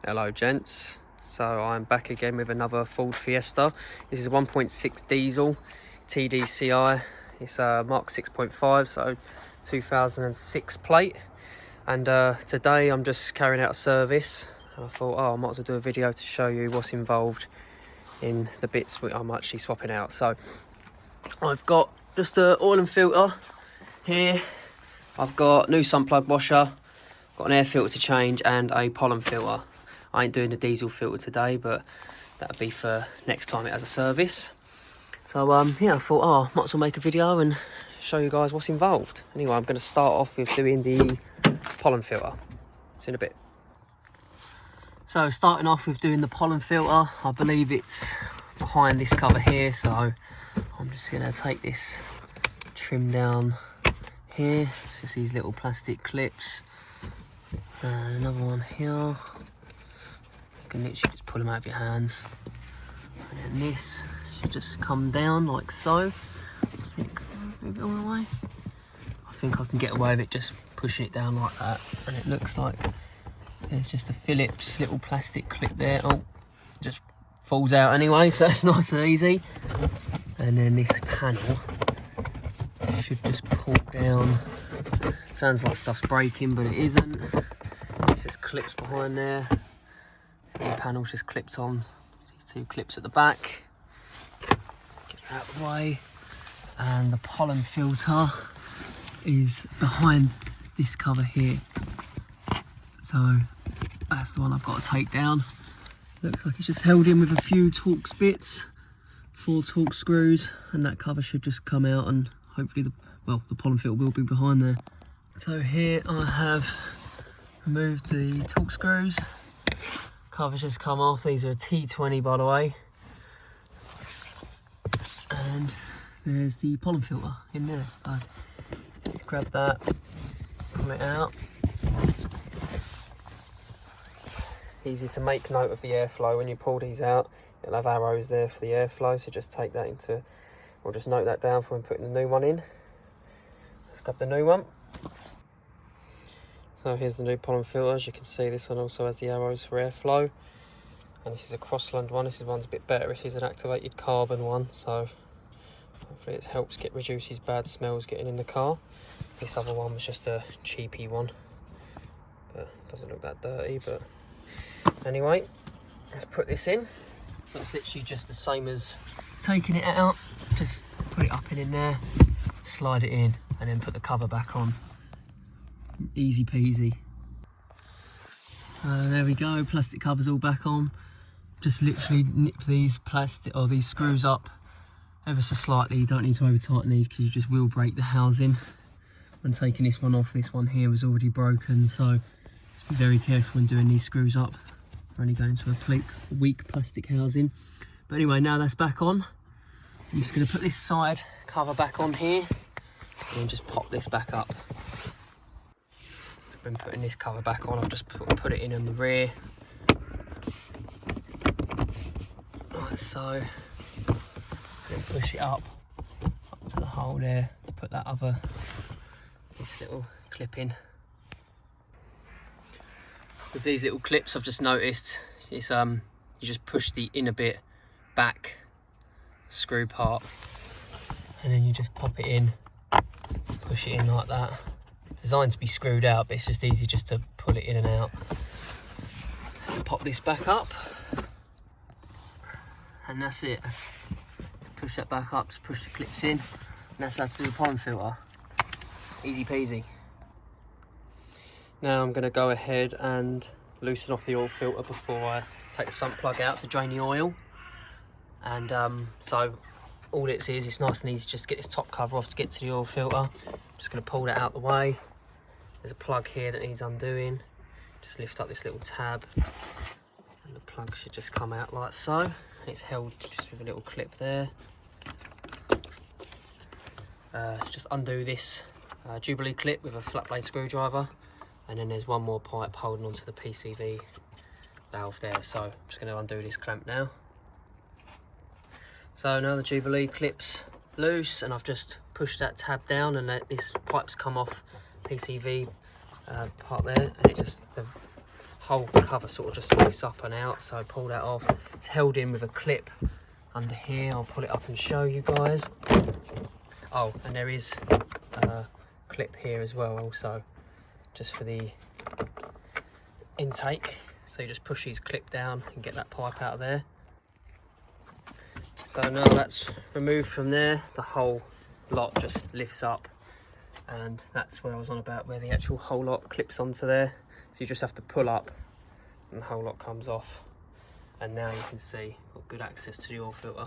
Hello gents, so I'm back again with another Ford Fiesta. This is a 1.6 diesel TDCI. It's a Mark 6.5, so 2006 plate. And today I'm just carrying out a service, and I thought, I might as well do a video to show you what's involved in the bits which I'm actually swapping out. So I've got just a oil and filter here. I've got new sump plug washer, got an air filter to change, and a pollen filter. I ain't doing the diesel filter today, but that'll be for next time it has a service. So yeah, I thought, might as well make a video and show you guys what's involved. Anyway, I'm going to start off with doing the pollen filter. See you in a bit. So starting off with doing the pollen filter, I believe it's behind this cover here, so I'm just going to take this trim down here. It's just these little plastic clips. And another one here. You can literally just pull them out of your hands. And then this should just come down like so. I think, move it all the way. I think I can get away with it just pushing it down like that. And it looks like there's just a Phillips little plastic clip there. Oh, just falls out anyway, so it's nice and easy. And then this panel should just pull down. Sounds like stuff's breaking, but it isn't. It's just clips behind there. So the panel's just clipped on. These two clips at the back. Get that out of the way. And the pollen filter is behind this cover here. So that's the one I've got to take down. Looks like it's just held in with a few Torx bits, 4 Torx screws, and that cover should just come out, and hopefully the pollen filter will be behind there. So here I have removed the Torx screws. Cover's just come off. These are a T20 by the way. And there's the pollen filter in there. So just grab that, pull it out. It's easy to make note of the airflow when you pull these out. It'll have arrows there for the airflow, so just take that into, or just note that down for when putting the new one in. Let's grab the new one. So here's the new pollen filter. As you can see, this one also has the arrows for airflow. And this is a Crossland one. This one's a bit better. This is an activated carbon one, so hopefully it helps reduces bad smells getting in the car. This other one was just a cheapy one, but it doesn't look that dirty. But anyway, let's put this in. So it's literally just the same as taking it out. Just put it up and in there, slide it in, and then put the cover back on. Easy peasy. There we go, plastic cover's all back on. Just literally nip these these screws up ever so slightly. You don't need to over tighten these because you just will break the housing. When taking this one off, this one here was already broken, so just be very careful when doing these screws up. We're only going into a weak plastic housing. But anyway, now that's back on, I'm just going to put this side cover back on here and then just pop this back up. Been putting this cover back on, I've just put it in the rear like so, and then push it up to the hole there to put that this little clip in. With these little clips, I've just noticed it's you just push the inner bit back, screw part, and then you just pop it in, push it in like that. Designed to be screwed out, but it's just easy just to pull it in and out. To pop this back up, and that's it. Push that back up, just push the clips in, and that's how to do the pollen filter. Easy peasy. Now I'm going to go ahead and loosen off the oil filter before I take the sump plug out to drain the oil. And so all it is, it's nice and easy just to get this top cover off to get to the oil filter. Just going to pull that out the way. There's a plug here that needs undoing. Just lift up this little tab and the plug should just come out like so. And it's held just with a little clip there. Just undo this Jubilee clip with a flat blade screwdriver, and then there's one more pipe holding onto the PCV valve there. So I'm just going to undo this clamp now. So now the Jubilee clip's loose, and I've just pushed that tab down, and this pipe's come off PCV part there, and it just, the whole cover sort of just lifts up and out, so pull that off. It's held in with a clip under here. I'll pull it up and show you guys. Oh, and there is a clip here as well, also, just for the intake. So you just push his clip down and get that pipe out of there. So now that's removed from there, the whole lot just lifts up, and that's where I was on about, where the actual whole lot clips onto there. So you just have to pull up and the whole lot comes off. And now you can see got good access to the oil filter.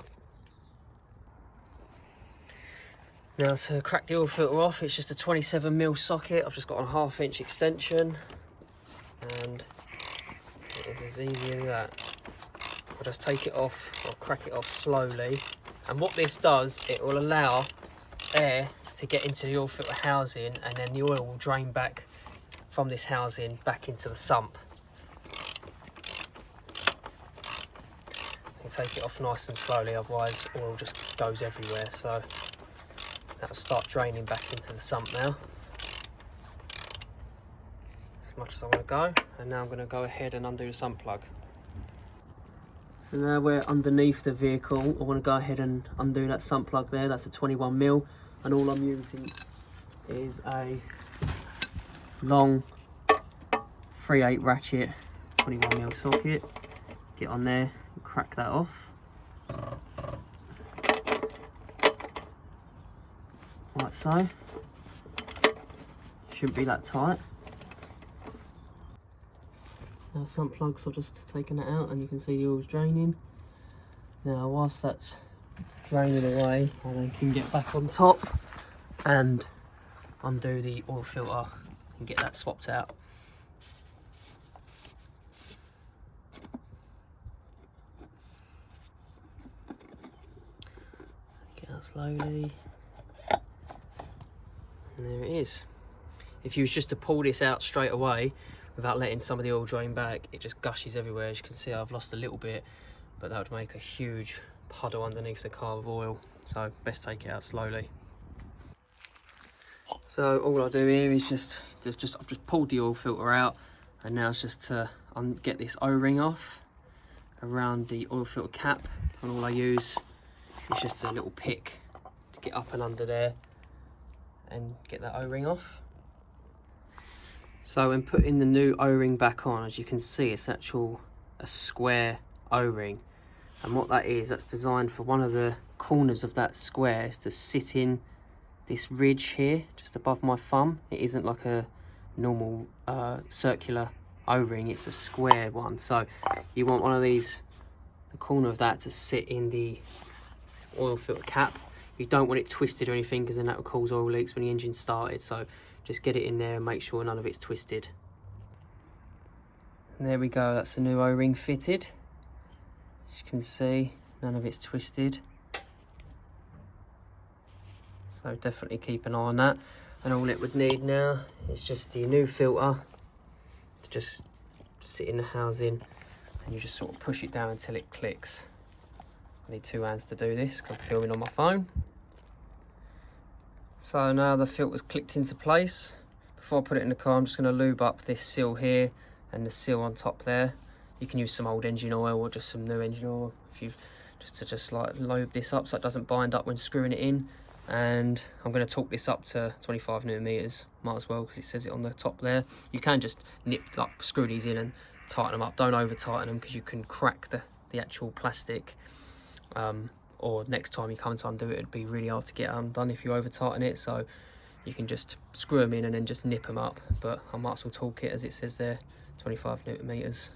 Now to crack the oil filter off, it's just a 27mm socket. I've just got a 1/2 inch extension, and it's as easy as that. I'll just take it off, I'll crack it off slowly. And what this does, it will allow air to get into the oil filter housing, and then the oil will drain back from this housing back into the sump. You take it off nice and slowly, otherwise oil just goes everywhere. So that'll start draining back into the sump now, as much as I want to go. And now I'm going to go ahead and undo the sump plug. So now we're underneath the vehicle. I want to go ahead and undo that sump plug there. That's a 21mm, and all I'm using is a long 3/8 ratchet 21mm socket. Get on there and crack that off. Like so. Shouldn't be that tight. Now sump plugs, I've just taken it out and you can see the oil's draining. Now whilst that's draining away, I then can get back on top and undo the oil filter and get that swapped out. Get out slowly. And there it is. If you was just to pull this out straight away without letting some of the oil drain back, it just gushes everywhere. As you can see, I've lost a little bit, but that would make a huge puddle underneath the car of oil. So best take it out slowly. So all I do here is I've just pulled the oil filter out, and now it's just to get this O-ring off around the oil filter cap. And all I use is just a little pick to get up and under there and get that O-ring off. So when putting the new O-ring back on, as you can see, it's a square O-ring. And what that is, that's designed for one of the corners of that square is to sit in this ridge here, just above my thumb. It isn't like a normal circular O-ring, it's a square one. So you want one of these, the corner of that, to sit in the oil filter cap. You don't want it twisted or anything, because then that will cause oil leaks when the engine's started. So just get it in there and make sure none of it's twisted. And there we go, that's the new O-ring fitted. As you can see, none of it's twisted. So definitely keep an eye on that. And all it would need now is just the new filter to just sit in the housing, and you just sort of push it down until it clicks. I need 2 hands to do this because I'm filming on my phone. So now the filter's clicked into place. Before I put it in the car, I'm just going to lube up this seal here and the seal on top there. You can use some old engine oil or just some new engine oil if you just like lube this up so it doesn't bind up when screwing it in. And I'm going to torque this up to 25Nm, might as well, because it says it on the top there. You can just screw these in and tighten them up. Don't over tighten them, because you can crack the actual plastic. Or next time you come to undo it, it'd be really hard to get undone if you over tighten it. So you can just screw them in and then just nip them up. But I might as well torque it, as it says there, 25Nm.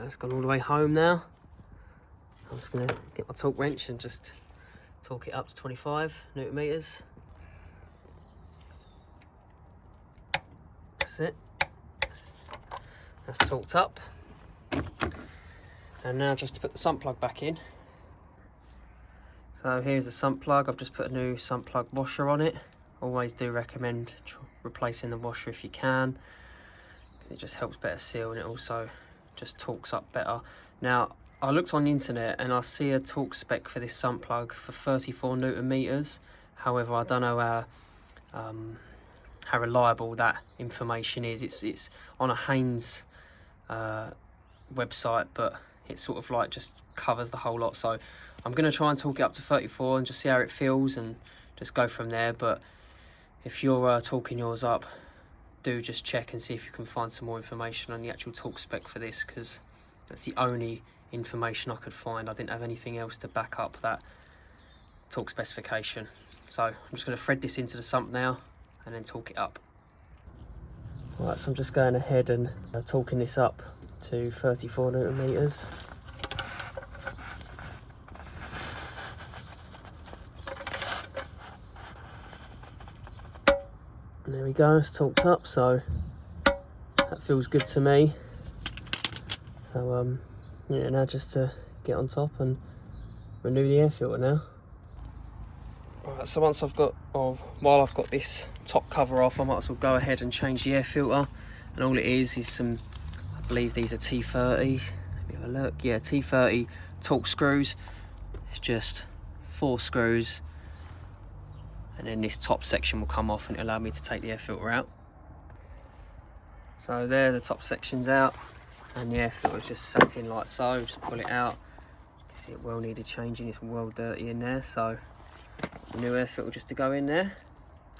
It's gone all the way home now. I'm just going to get my torque wrench and just torque it up to 25Nm. That's it. That's torqued up. And now just to put the sump plug back in. So here's the sump plug. I've just put a new sump plug washer on it. Always do recommend replacing the washer if you can, because it just helps better seal and it also just torques up better. Now, I looked on the internet and I see a torque spec for this sump plug for 34 Newton meters. However, I don't know how reliable that information is. It's on a Haynes website, but it sort of like just covers the whole lot. So I'm going to try and torque it up to 34 and just see how it feels and just go from there. But if you're torquing yours up, do just check and see if you can find some more information on the actual torque spec for this, because that's the only information I could find. I didn't have anything else to back up that torque specification. So I'm just going to thread this into the sump now and then torque it up. Right, so I'm just going ahead and torquing this up to 34 Newton meters. And there we go, it's torqued up, so that feels good to me. So yeah, now just to get on top and renew the air filter now. Right, so once I've got, or while I've got this top cover off, I might as well go ahead and change the air filter. And all it is some, I believe these are T30, let me have a look, yeah, T30 torque screws. It's just 4 screws, and then this top section will come off and it'll allow me to take the air filter out. So there, the top section's out, and the air filter's just sat in like so. Just pull it out. You can see it well needed changing, it's well dirty in there, so the new air filter just to go in there.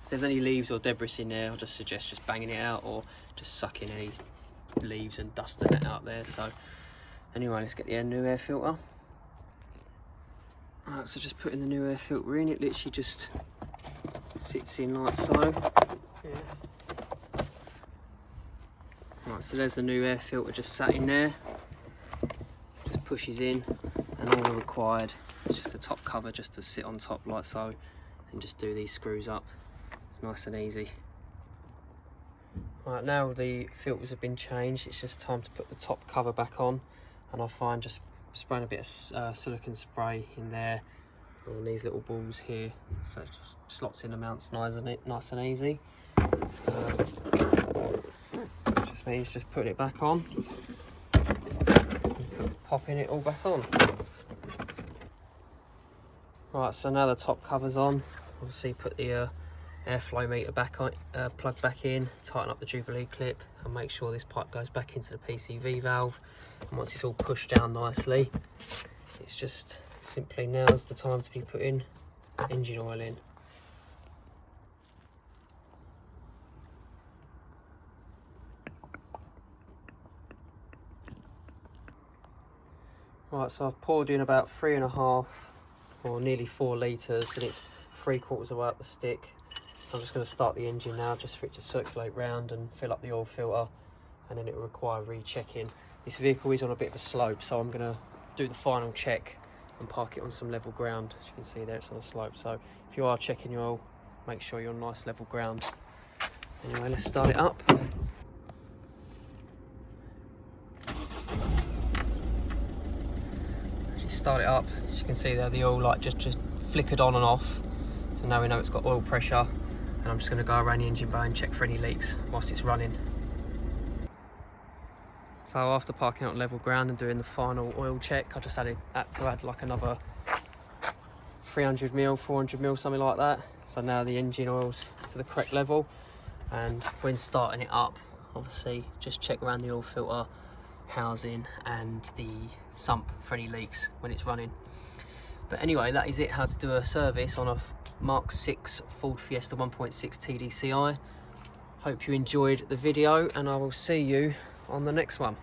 If there's any leaves or debris in there, I'll just suggest just banging it out or just sucking any leaves and dust and that out there. So anyway, let's get the new air filter. Alright, so just putting the new air filter in, it literally just sits in like so. Yeah. Right, so there's the new air filter just sat in there. Just pushes in, and all required is just the top cover just to sit on top like so, and just do these screws up. It's nice and easy. Right, now the filters have been changed, it's just time to put the top cover back on, and I find just spraying a bit of silicone spray in there on these little balls here, so it just slots in the mounts nice and easy. Just means just putting it back on, popping it all back on. Right, so now the top cover's on, obviously put the airflow meter back on, plug back in, tighten up the Jubilee clip and make sure this pipe goes back into the PCV valve. And once it's all pushed down nicely, it's just simply now's the time to be putting engine oil in. Right, so I've poured in about 3.5 or nearly 4 litres, and it's 3/4 of the way up the stick. So I'm just going to start the engine now just for it to circulate round and fill up the oil filter, and then it will require rechecking. This vehicle is on a bit of a slope, so I'm going to do the final check and park it on some level ground. As you can see there, it's on a slope, so if you are checking your oil, make sure you're on nice level ground. Anyway, let's start it up. Start it up, as you can see there, the oil light just flickered on and off, so now we know it's got oil pressure, and I'm just going to go around the engine bay and check for any leaks whilst it's running. So after parking on level ground and doing the final oil check, I just had to add like another 300ml, 400ml, something like that. So now the engine oil's to the correct level, and when starting it up, obviously just check around the oil filter housing and the sump for any leaks when it's running. But anyway, that is it, how to do a service on a Mark 6 Ford Fiesta 1.6 TDCI. Hope you enjoyed the video, and I will see you on the next one.